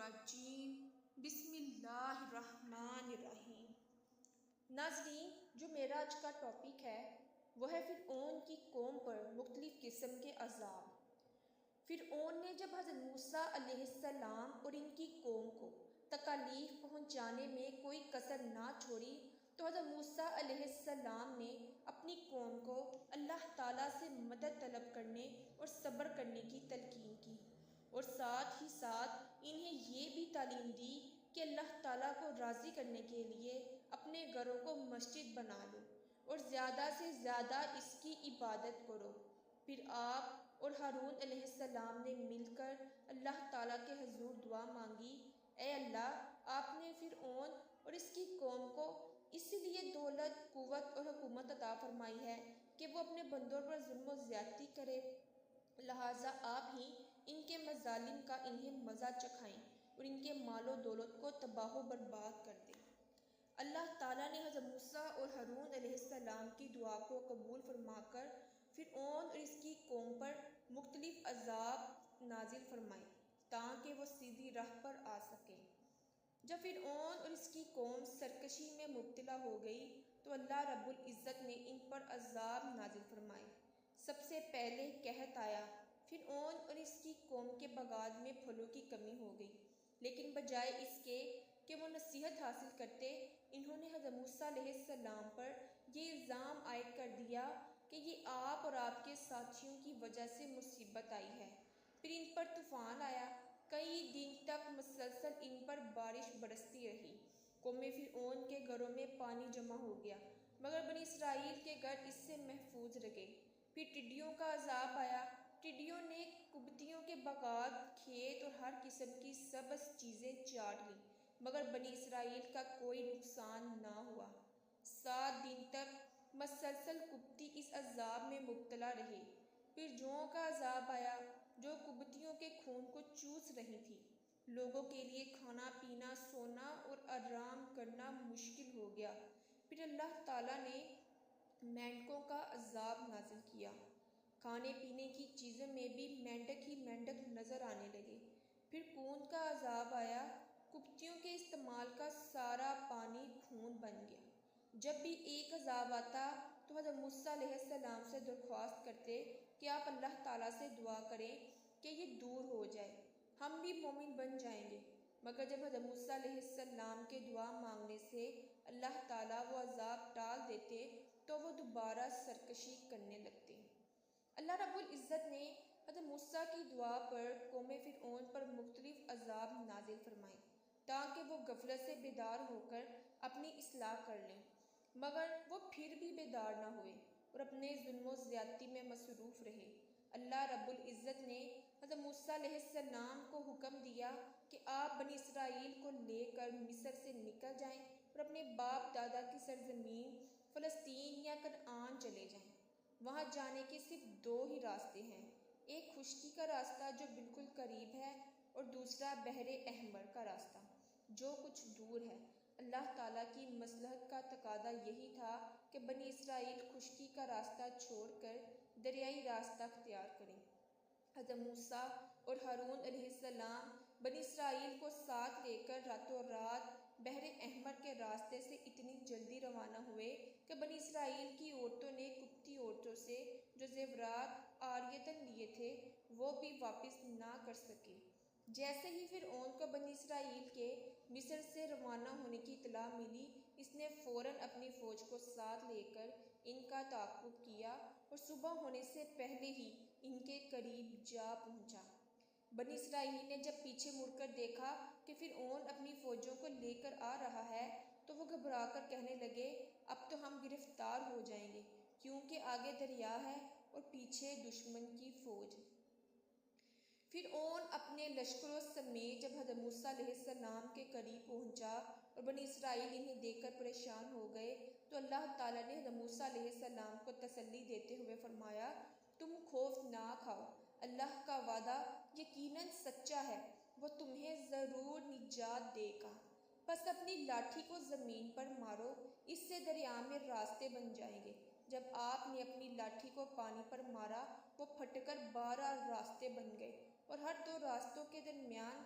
الرجیم بسم اللہ الرحمن الرحیم۔ ناظرین، جو میرا آج کا ٹاپک ہے وہ ہے فرعون کی قوم پر مختلف قسم کے عذاب۔ فرعون نے جب حضرت موسیٰ علیہ السلام اور ان کی قوم کو تکالیف پہنچانے میں کوئی کسر نہ چھوڑی تو حضرت موسیٰ علیہ السلام نے اپنی قوم کو اللہ تعالیٰ سے مدد طلب کرنے اور صبر کرنے کی تلقین کی، اور ساتھ ہی ساتھ انہیں یہ بھی تعلیم دی کہ اللہ تعالیٰ کو راضی کرنے کے لیے اپنے گھروں کو مسجد بنا لو اور زیادہ سے زیادہ اس کی عبادت کرو۔ پھر آپ اور ہارون علیہ السلام نے مل کر اللہ تعالیٰ کے حضور دعا مانگی، اے اللہ، آپ نے فرعون اور اس کی قوم کو اس لیے دولت، قوت اور حکومت عطا فرمائی ہے کہ وہ اپنے بندوں پر ظلم و زیادتی کرے، لہٰذا آپ ہی ان کے مظالم کا انہیں مزہ چکھائیں اور ان کے مال و دولت کو تباہ و برباد کر دیں۔ اللہ تعالیٰ نے حضرت موسیٰ اور ہارون علیہ السلام کی دعا کو قبول فرما کر فرعون اور اس کی قوم پر مختلف عذاب نازل فرمائے تاکہ وہ سیدھی راہ پر آ سکیں۔ جب فرعون اور اس کی قوم سرکشی میں مبتلا ہو گئی تو اللہ رب العزت نے ان پر عذاب نازل فرمائے۔ سب سے پہلے قحط آیا۔ فرعون اور اس کی قوم کے باغات میں پھلوں کی کمی ہو گئی، لیکن بجائے اس کے کہ وہ نصیحت حاصل کرتے، انہوں نے حضرت موسیٰ علیہ السلام پر یہ الزام عائد کر دیا کہ یہ آپ اور آپ کے ساتھیوں کی وجہ سے مصیبت آئی ہے۔ پھر ان پر طوفان آیا، کئی دن تک مسلسل ان پر بارش برستی رہی۔ قوم فرعون کے گھروں میں پانی جمع ہو گیا، مگر بنی اسرائیل کے گھر اس سے محفوظ رہے۔ پھر ٹڈیوں کا عذاب آیا۔ ٹڈیوں نے قبطیوں کے باغات، کھیت اور ہر قسم کی سبز چیزیں چاٹ لیں، مگر بنی اسرائیل کا کوئی نقصان نہ ہوا۔ 7 دن تک مسلسل قبطی اس عذاب میں مبتلا رہے۔ پھر جوؤں کا عذاب آیا جو قبطیوں کے خون کو چوس رہی تھی۔ لوگوں کے لیے کھانا پینا، سونا اور آرام کرنا مشکل ہو گیا۔ پھر اللہ تعالیٰ نے مینڈکوں کا عذاب نازل کیا۔ کھانے پینے کی چیزوں میں بھی مینڈک ہی مینڈک نظر آنے لگے۔ پھر خون کا عذاب آیا۔ قبطیوں کے استعمال کا سارا پانی خون بن گیا۔ جب بھی ایک عذاب آتا تو حضرت موسیٰ علیہ السلام سے درخواست کرتے کہ آپ اللہ تعالیٰ سے دعا کریں کہ یہ دور ہو جائے، ہم بھی مومن بن جائیں گے، مگر جب حضرت موسیٰ علیہ السلام کے دعا مانگنے سے اللہ تعالیٰ وہ عذاب ٹال دیتے تو وہ دوبارہ سرکشی کرنے لگتے۔ اللہ رب العزت نے حضرت موسیٰ کی دعا پر قوم فرعون پر مختلف عذاب نازل فرمائے تاکہ وہ غفلت سے بیدار ہو کر اپنی اصلاح کر لیں، مگر وہ پھر بھی بیدار نہ ہوئے اور اپنے ظلم و زیادتی میں مصروف رہے۔ اللہ رب العزت نے حضرت موسیٰ علیہ السلام کو حکم دیا کہ آپ بنی اسرائیل کو لے کر مصر سے نکل جائیں اور اپنے باپ دادا کی سرزمین فلسطین یا کنعان چلے جائیں۔ وہاں جانے کے صرف 2 ہی راستے ہیں، ایک خشکی کا راستہ جو بالکل قریب ہے اور دوسرا بحر احمر کا راستہ جو کچھ دور ہے۔ اللہ تعالیٰ کی مصلحت کا تقاضا یہی تھا کہ بنی اسرائیل خشکی کا راستہ چھوڑ کر دریائی راستہ اختیار کریں۔ حضرت موسیٰ اور ہارون علیہ السلام بنی اسرائیل کو ساتھ لے کر راتوں رات بحر احمر کے راستے سے اتنی جلدی روانہ ہوئے کہ بنی اسرائیل کی عورتوں نے قبطی عورتوں سے جو زیورات عاریتاً لیے تھے وہ بھی واپس نہ کر سکے۔ جیسے ہی فرعون کو بنی اسرائیل کے مصر سے روانہ ہونے کی اطلاع ملی، اس نے فوراً اپنی فوج کو ساتھ لے کر ان کا تعاقب کیا اور صبح ہونے سے پہلے ہی ان کے قریب جا پہنچا۔ بنی اسرائیل نے جب پیچھے مڑ کر دیکھا کہ فرعون اپنی فوجوں کو لے کر آ رہا ہے تو وہ گھبرا کر کہنے لگے، اب تو ہم گرفتار ہو جائیں گے، کیونکہ آگے دریا ہے اور پیچھے دشمن کی فوج۔ فرعون اپنے لشکروں سمیت جب حضرت موسیٰ علیہ السلام کے قریب پہنچا اور بنی اسرائیل انہیں دیکھ کر پریشان ہو گئے تو اللہ تعالیٰ نے حضرت موسیٰ علیہ السلام کو تسلی دیتے ہوئے فرمایا، تم خوف نہ کھاؤ، اللہ کا وعدہ یقیناً سچا ہے، وہ تمہیں ضرور نجات دے گا۔ بس اپنی لاٹھی کو زمین پر مارو، اس سے دریا میں راستے بن جائیں گے۔ جب آپ نے اپنی لاٹھی کو پانی پر مارا وہ پھٹ کر 12 راستے بن گئے اور ہر 2 راستوں کے درمیان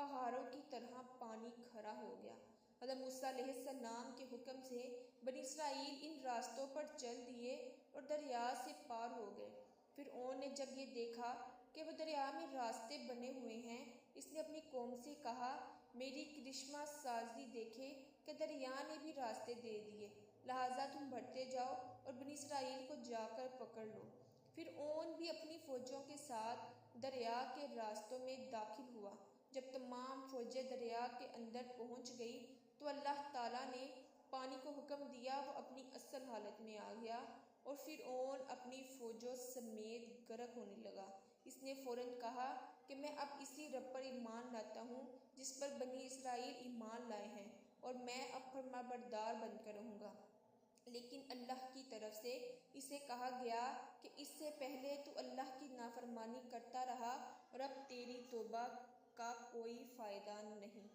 پہاڑوں کی طرح پانی کھڑا ہو گیا۔ حضرت موسیٰ علیہ السلام کے حکم سے بنی اسرائیل ان راستوں پر چل دیے اور دریا سے پار ہو گئے۔ فرعون نے جب یہ دیکھا کہ وہ دریا میں راستے بنے ہوئے ہیں، اس نے اپنی قوم سے کہا، میری کرشمہ سازی دیکھے کہ دریا نے بھی راستے دے دیے، لہٰذا تم بڑھتے جاؤ اور بنی اسرائیل کو جا کر پکڑ لو۔ فرعون بھی اپنی فوجوں کے ساتھ دریا کے راستوں میں داخل ہوا۔ جب تمام فوجیں دریا کے اندر پہنچ گئی تو اللہ تعالیٰ نے پانی کو حکم دیا، وہ اپنی اصل حالت میں آ گیا اور فرعون اپنی فوجوں سمیت غرق ہونے لگا۔ اس نے فوراً کہا کہ میں اب اسی رب پر ایمان لاتا ہوں جس پر بنی اسرائیل ایمان لائے ہیں، اور میں اب فرمانبردار بن کر رہوں گا۔ لیکن اللہ کی طرف سے اسے کہا گیا کہ اس سے پہلے تو اللہ کی نافرمانی کرتا رہا اور اب تیری توبہ کا کوئی فائدہ نہیں۔